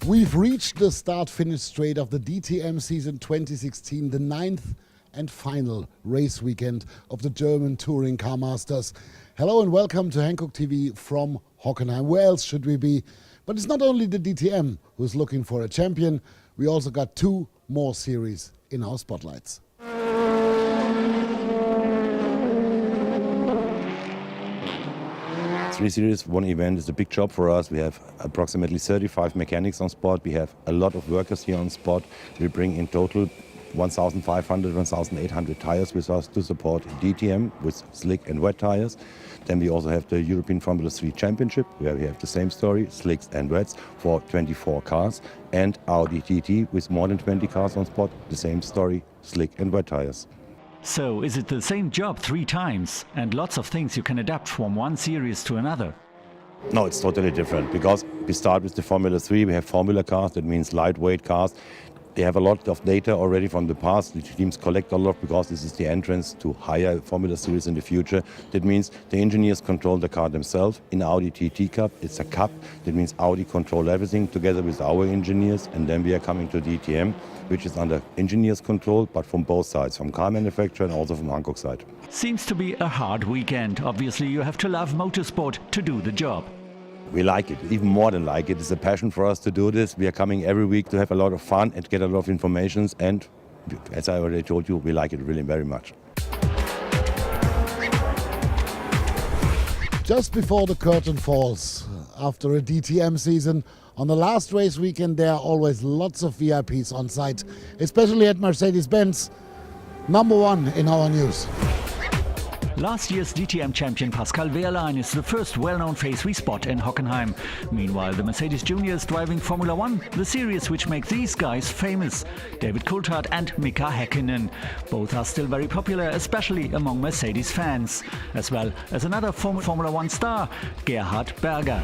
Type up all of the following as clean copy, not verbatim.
We've reached the start-finish straight of the DTM season 2016, the 9th and final race weekend of the German Touring Car Masters. Hello and welcome to Hankook TV from Hockenheim. Where else should we be? But it's not only the DTM who's looking for a champion. We also got two more series in our spotlights. 3 series, 1 event is a big job for us. We have approximately 35 mechanics on spot. We have a lot of workers here on spot. We bring in total 1,500, 1,800 tires with us to support DTM with slick and wet tires. Then we also have the European Formula 3 Championship, where we have the same story, slicks and wets for 24 cars. And Audi TT with more than 20 cars on spot, the same story, slick and wet tires. So, is it the same job 3 times and lots of things you can adapt from one series to another? No, it's totally different because we start with the Formula 3, we have Formula cars, that means lightweight cars. They have a lot of data already from the past. The teams collect a lot because this is the entrance to higher Formula series in the future. That means the engineers control the car themselves. In Audi TT Cup, it's a cup. That means Audi control everything together with our engineers. And then we are coming to DTM, which is under engineers' control, but from both sides, from car manufacturer and also from Hankook side. Seems to be a hard weekend. Obviously, you have to love motorsport to do the job. We like it, even more than like it. It's a passion for us to do this. We are coming every week to have a lot of fun and get a lot of information. And as I already told you, we like it really very much. Just before the curtain falls, after a DTM season, on the last race weekend there are always lots of VIPs on site, especially at Mercedes-Benz, #1 in our news. Last year's DTM champion Pascal Wehrlein is the first well-known face we spot in Hockenheim. Meanwhile, the Mercedes Junior is driving Formula 1, the series which makes these guys famous. David Coulthard and Mika Häkkinen. Both are still very popular, especially among Mercedes fans. As well as another Formula 1 star, Gerhard Berger.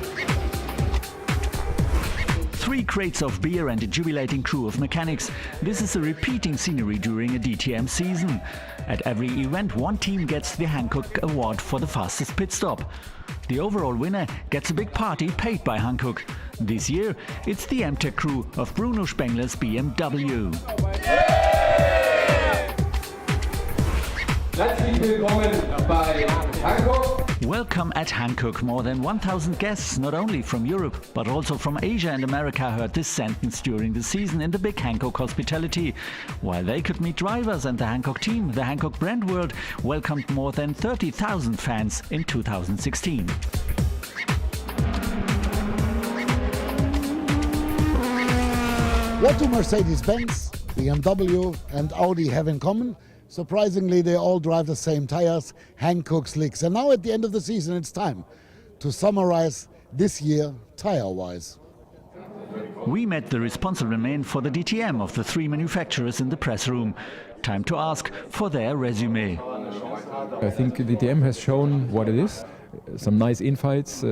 3 crates of beer and a jubilating crew of mechanics. This is a repeating scenery during a DTM season. At every event, one team gets the Hankook Award for the fastest pit stop. The overall winner gets a big party paid by Hankook. This year, it's the MTech crew of Bruno Spengler's BMW. Herzlich willkommen bei Hankook. Welcome at Hankook. More than 1,000 guests, not only from Europe, but also from Asia and America, heard this sentence during the season in the big Hankook hospitality. While they could meet drivers and the Hankook team, the Hankook brand world welcomed more than 30,000 fans in 2016. What do Mercedes-Benz, BMW and Audi have in common? Surprisingly, they all drive the same tires, Hankook slicks. And now at the end of the season, it's time to summarize this year tire-wise. We met the responsible men for the DTM of the 3 manufacturers in the press room. Time to ask for their resume. I think DTM has shown what it is. Some nice infights,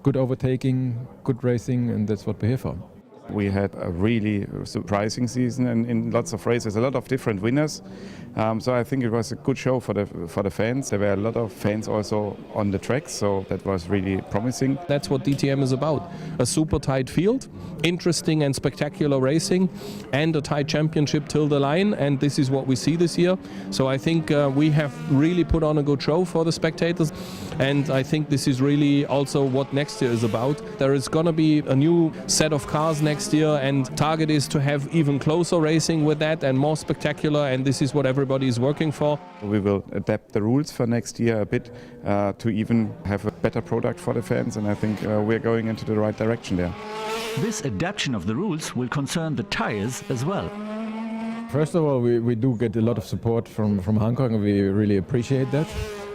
good overtaking, good racing, and that's what we're here for. We had a really surprising season and in lots of races, a lot of different winners. So I think it was a good show for the fans. There were a lot of fans also on the tracks, so that was really promising. That's what DTM is about. A super tight field, interesting and spectacular racing, and a tight championship till the line, and this is what we see this year. So I think we have really put on a good show for the spectators, and I think this is really also what next year is about. There is going to be a new set of cars next year, and target is to have even closer racing with that and more spectacular, and this is what everybody is working for. We will adapt the rules for next year a bit to even have a better product for the fans, and I think we're going into the right direction there. This adaptation of the rules will concern the tires as well. First of all, we do get a lot of support from Hankook, and we really appreciate that.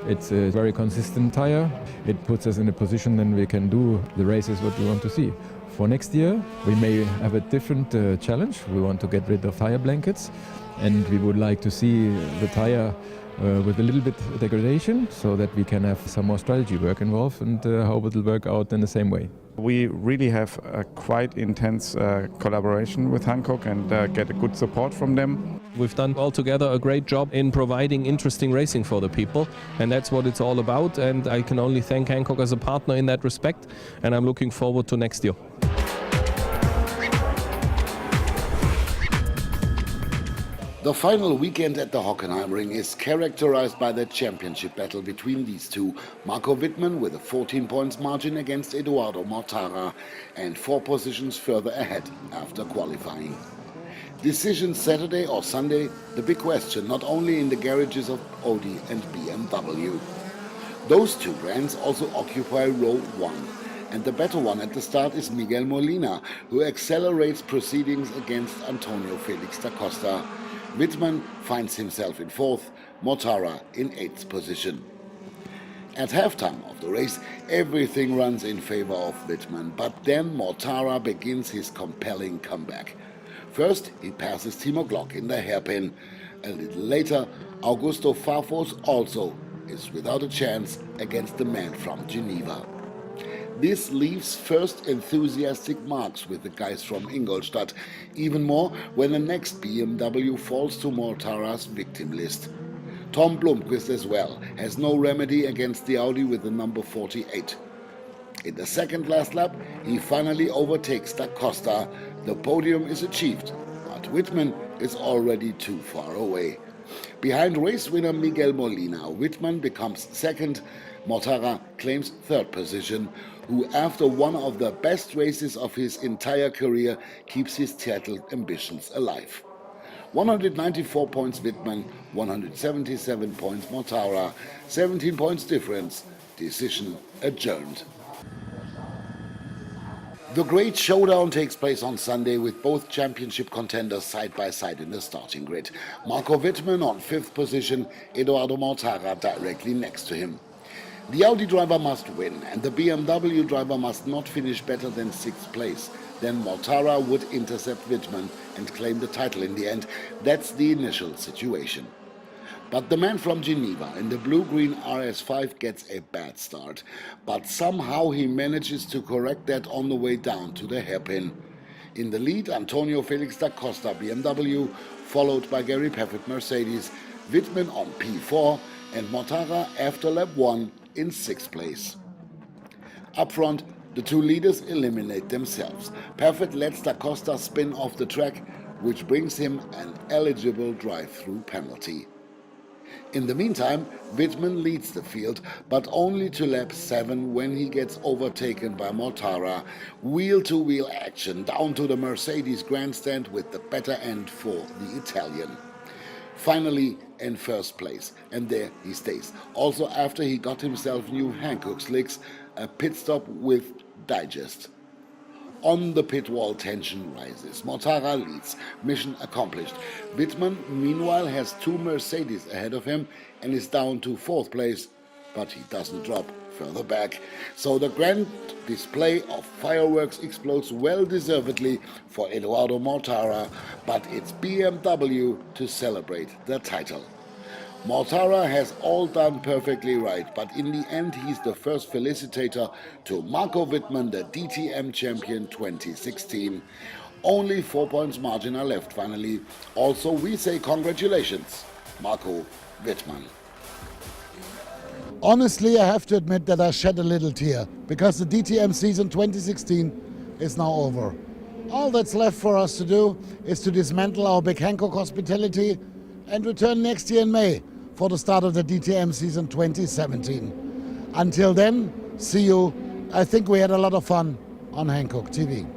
It's a very consistent tire. It puts us in a position then we can do the races what we want to see. For next year, we may have a different challenge. We want to get rid of tire blankets, and we would like to see the tire with a little bit degradation, so that we can have some more strategy work involved, and hope it will work out in the same way. We really have a quite intense collaboration with Hankook and get a good support from them. We've done altogether a great job in providing interesting racing for the people, and that's what it's all about, and I can only thank Hankook as a partner in that respect, and I'm looking forward to next year. The final weekend at the Hockenheim ring is characterized by the championship battle between these two. Marco Wittmann with a 14 points margin against Eduardo Mortara and 4 positions further ahead after qualifying. Decision Saturday or Sunday, the big question, not only in the garages of Audi and BMW. Those two brands also occupy row 1. And the better one at the start is Miguel Molina, who accelerates proceedings against Antonio Felix da Costa. Wittmann finds himself in 4th, Mortara in 8th position. At halftime of the race, everything runs in favor of Wittmann, but then Mortara begins his compelling comeback. First, he passes Timo Glock in the hairpin. A little later, Augusto Farfus also is without a chance against the man from Geneva. This leaves first enthusiastic marks with the guys from Ingolstadt, even more when the next BMW falls to Mortara's victim list. Tom Blomqvist as well has no remedy against the Audi with the number 48. In the second last lap, he finally overtakes da Costa. The podium is achieved, but Wittmann is already too far away. Behind race winner Miguel Molina, Wittmann becomes second. Mortara claims 3rd position, who after one of the best races of his entire career keeps his title ambitions alive. 194 points Wittmann, 177 points Mortara, 17 points difference. Decision adjourned. The great showdown takes place on Sunday with both championship contenders side by side in the starting grid. Marco Wittmann on 5th position, Eduardo Mortara directly next to him. The Audi driver must win, and the BMW driver must not finish better than 6th place. Then Mortara would intercept Wittmann and claim the title in the end. That's the initial situation. But the man from Geneva in the blue-green RS5 gets a bad start. But somehow he manages to correct that on the way down to the hairpin. In the lead, Antonio Felix da Costa, BMW, followed by Gary Paffett, Mercedes, Wittmann on P4, and Mortara after lap 1 in 6th place. Up front, the two leaders eliminate themselves. Paffett lets da Costa spin off the track, which brings him an eligible drive-through penalty. In the meantime, Wittmann leads the field, but only to lap 7 when he gets overtaken by Mortara. Wheel-to-wheel action down to the Mercedes grandstand with the better end for the Italian. Finally in 1st place, and there he stays. Also after he got himself new Hankook slicks, a pit stop with digest. On the pit wall, tension rises. Mortara leads. Mission accomplished. Wittmann, meanwhile, has 2 Mercedes ahead of him and is down to 4th place, but he doesn't drop further back. So the grand display of fireworks explodes well-deservedly for Eduardo Mortara, but it's BMW to celebrate the title. Mortara has all done perfectly right, but in the end he's the first felicitator to Marco Wittmann, the DTM champion 2016. Only 4 points margin are left finally. Also we say congratulations, Marco Wittmann. Honestly, I have to admit that I shed a little tear, because the DTM season 2016 is now over. All that's left for us to do is to dismantle our big Hankook hospitality and return next year in May for the start of the DTM season 2017. Until then, see you. I think we had a lot of fun on Hankook TV.